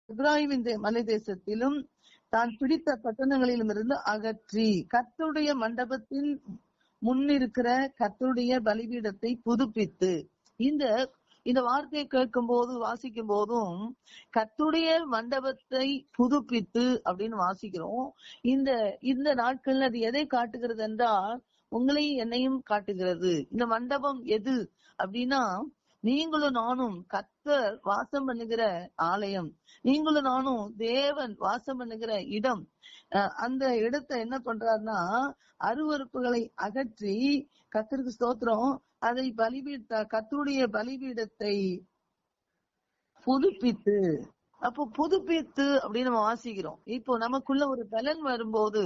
இப்ராஹிமின் மலை தேசத்திலும் தான் பிடித்த பட்டணங்களிலும் இருந்து அகற்றி கர்த்தருடைய மண்டபத்தின் முன்னிருக்கிற கர்த்தருடைய பலிபீடத்தை புதுப்பித்து. இந்த வார்த்தையை கேட்கும் போது வாசிக்கும் போதும் கர்த்தருடைய மண்டபத்தை புதுப்பித்து அப்படின்னு வாசிக்கிறோம். இந்த நாட்கள்ல அது எதை காட்டுகிறது என்றால் உங்களையும் என்னையும் காட்டுகிறது. இந்த மண்டபம் எது அப்படின்னா, நீங்களும் நானும் கர்த்தர் வாசம் பண்ணுகிற ஆலயம், நீங்களும் நானும் தேவன் வாசம் பண்ணுகிற இடம். அந்த இடத்தை என்ன பண்றாருன்னா, அருவருப்புகளை அகற்றி கர்த்தருக்கு ஸ்தோத்திரம், அதை கர்த்தருடைய பலிபீடத்தை புதுப்பித்து. அப்போ புதுப்பித்து அப்படின்னு நம்ம வாசிக்கிறோம். இப்போ நமக்குள்ள ஒரு பலன் வரும்போது,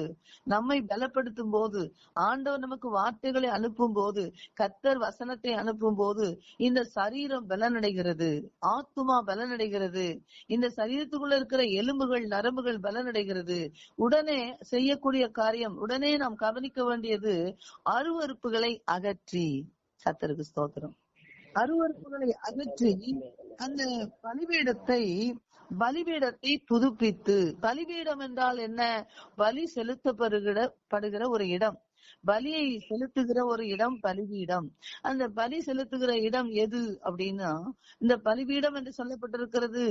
நம்மை பலப்படுத்தும் போது, ஆண்டவர் நமக்கு வார்த்தைகளை அனுப்பும் போது, கர்த்தர் வசனத்தை அனுப்பும் போது இந்த சரீரம் பலனடைகிறது, ஆத்துமா பலனடைகிறது, இந்த சரீரத்துக்குள்ள இருக்கிற எலும்புகள் நரம்புகள் பலனடைகிறது. உடனே செய்யக்கூடிய காரியம், உடனே நாம் கவனிக்க வேண்டியது அருவருப்புகளை அகற்றி. கர்த்தருக்கு ஸ்தோத்திரம். அருவருப்புகளை அகற்றி அந்த பலிபீடத்தை புதுப்பித்து. பலிபீடம் என்றால் என்ன? பலி செலுத்தப்படுகிற ஒரு இடம், பலியை செலுத்துகிற ஒரு இடம் பலிபீடம். அந்த பலி செலுத்துகிற இடம் எது அப்படின்னா, இந்த பலிபீடம் என்று சொல்லப்பட்டிருக்கிறது.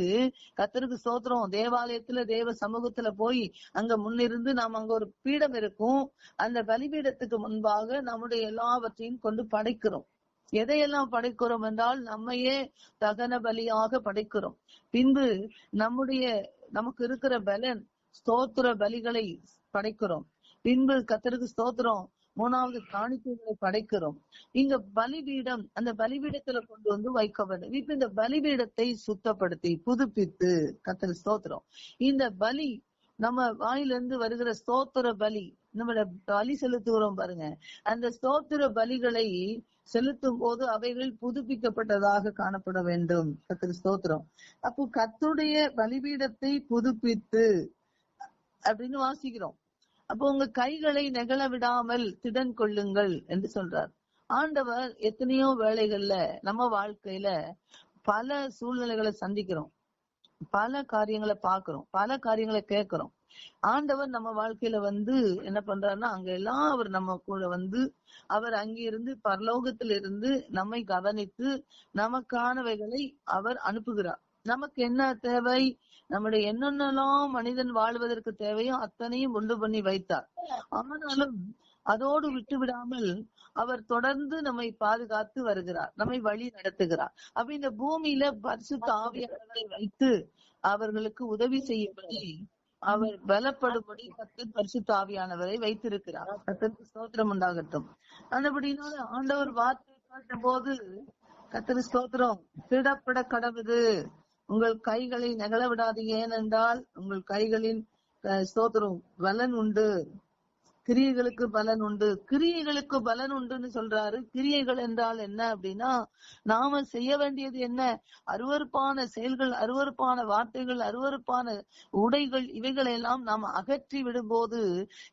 கர்த்தருக்கு ஸ்தோத்திரம். தேவாலயத்துல தேவ சமூகத்துல போய் அங்க முன்னிருந்து நாம் அங்க ஒரு பீடம் இருக்கும். அந்த பலிபீடத்துக்கு முன்பாக நம்முடைய எல்லாவற்றையும் கொண்டு படைக்கிறோம். எதையெல்லாம் படைக்கிறோம் என்றால், நம்மையே தகன பலியாக படைக்கிறோம். பின்பு நமக்கு இருக்கிற பலன் ஸ்தோத்திர பலிகளை படைக்கிறோம். பின்பு கர்த்தருக்கு ஸ்தோத்திரம் 3வது காணிக்கைகளை படைக்கிறோம். இங்க பலிபீடம், அந்த பலிபீடத்துல கொண்டு வந்து வைக்க வேண்டும். இப்ப இந்த பலிபீடத்தை சுத்தப்படுத்தி புதுப்பித்து. கர்த்தருக்கு ஸ்தோத்திரம். இந்த பலி நம்ம வாயிலிருந்து வருகிற ஸ்தோத்திர பலி, நம்மள பலி செலுத்துகிறோம் பாருங்க, அந்த ஸ்தோத்திர பலிகளை செலுத்தும் போது அவைகள் புதுப்பிக்கப்பட்டதாக காணப்பட வேண்டும். கர்த்தருக்கு ஸ்தோத்திரம். அப்போ கர்த்தருடைய பலிபீடத்தை புதுப்பித்து அப்படின்னு வாசிக்கிறோம். அப்போ உங்க கைகளை நெகிழ விடாமல் திடன் கொள்ளுங்கள் என்று சொல்றார் ஆண்டவர். எத்தனையோ வேளைகள்ல நம்ம வாழ்க்கையில பல சூழ்நிலைகளை சந்திக்கிறோம், பல காரியங்களை பாக்குறோம், பல காரியங்களை கேட்கிறோம். ஆண்டவர் நம்ம வாழ்க்கையில என்ன பண்றாருன்னா, அங்க எல்லாம் அவர் நம்ம கூட அவர் அங்கிருந்து பரலோகத்திலிருந்து நம்மை கவனித்து நமக்கானவைகளை அவர் அனுப்புகிறார். நமக்கு என்ன தேவை, நம்முடைய என்னென்னலாம் மனிதன் வாழ்வதற்கு தேவையோ அத்தனையும் உண்டு பண்ணி வைத்தார். ஆனாலும் அதோடு விட்டு விடாமல் அவர் தொடர்ந்து நம்மை பாதுகாத்து வருகிறார், நம்மை வழி நடத்துகிறார். அப்ப இந்த பூமியில பரிசுத்த ஆவியானவரை வைத்து அவர்களுக்கு உதவி செய்யும்படி, அவர் பலப்படும்படி கர்த்தர் பரிசுத்த ஆவியானவரை வைத்திருக்கிறார். கர்த்தருக்கு ஸ்தோத்திரம் உண்டாகட்டும். அந்தபடினால ஆண்டவர் வார்த்தை காட்டும் போது கர்த்தருக்கு ஸ்தோத்திரம், திடப்பட கடவுது, உங்கள் கைகளை நெகிழ விடாதீங்க, ஏனென்றால் உங்கள் கைகளின் ஸ்தோத்திரம் பலன் உண்டு, கிரியைகளுக்கு பலன் உண்டு. கிரியைகளுக்கு பலன் உண்டுன்னு சொல்றாரு. கிரியைகள் என்றால் என்ன அப்படின்னா, நாம செய்ய வேண்டியது என்ன? அருவருப்பான செயல்கள், அருவருப்பான வார்த்தைகள், அருவருப்பான உடைகள், இவைகளை எல்லாம் நாம் அகற்றி விடும்போது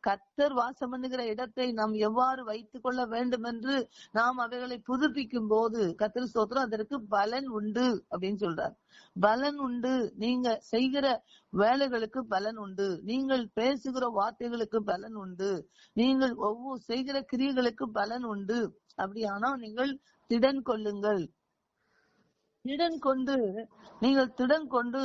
கர்த்தர் வாசம் பண்ணுகிற இடத்தை நாம் எவ்வாறு வைத்துக் கொள்ள வேண்டும் என்று நாம் அவைகளை புதுப்பிக்கும் போது கர்த்தர் ஸ்தோத்திரம், அதற்கு பலன் உண்டு அப்படின்னு சொல்றார். பலன் உண்டு. நீங்க செய்கிற வேலைகளுக்கு பலன் உண்டு, நீங்கள் பேசுகிற வார்த்தைகளுக்கு பலன் உண்டு, நீங்கள் ஒவ்வொரு செய்கிற கிரியைகளுக்கு பலன் உண்டு. அப்படியானா நீங்கள் திடன் கொள்ளுங்கள். திடன் கொண்டு